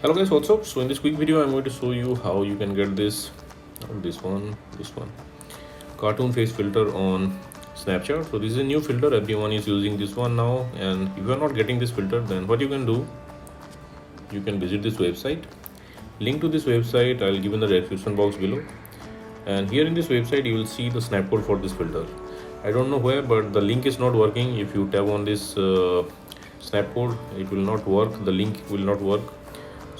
Hello guys, what's up? So in this quick video I'm going to show you how you can get this this one cartoon face filter on Snapchat. So this is a new filter, everyone is using this one now, and if you are not getting this filter, then what you can do, you can visit this website. Link to this website I'll give in the description box below, and here in this website you will see the snapcode for this filter. I don't know where, but the link is not working. If you tap on this snapcode, it will not work, the link will not work.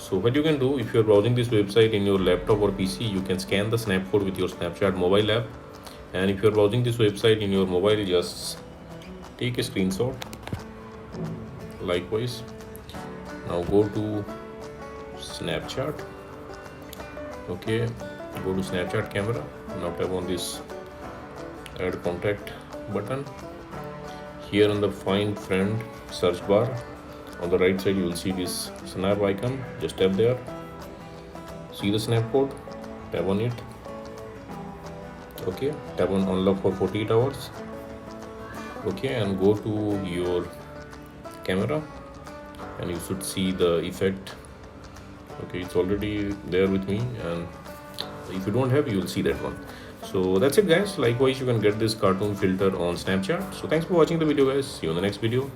So what you can do, if you are browsing this website in your laptop or PC, you can scan the snapcode with your Snapchat mobile app. And if you are browsing this website in your mobile, just take a screenshot. Likewise, now go to Snapchat. Okay, go to Snapchat camera. Now tap on this add contact button. Here on the find friend search bar, on the right side you will see this snap icon. Just tap there, see the snap code, tap on it. Okay, tap on unlock for 48 hours. Okay, and go to your camera and you should see the effect. Okay, it's already there with me, and if you don't have, you will see that one. So that's it guys. Likewise, you can get this cartoon filter on Snapchat. So thanks for watching the video guys. See you in the next video.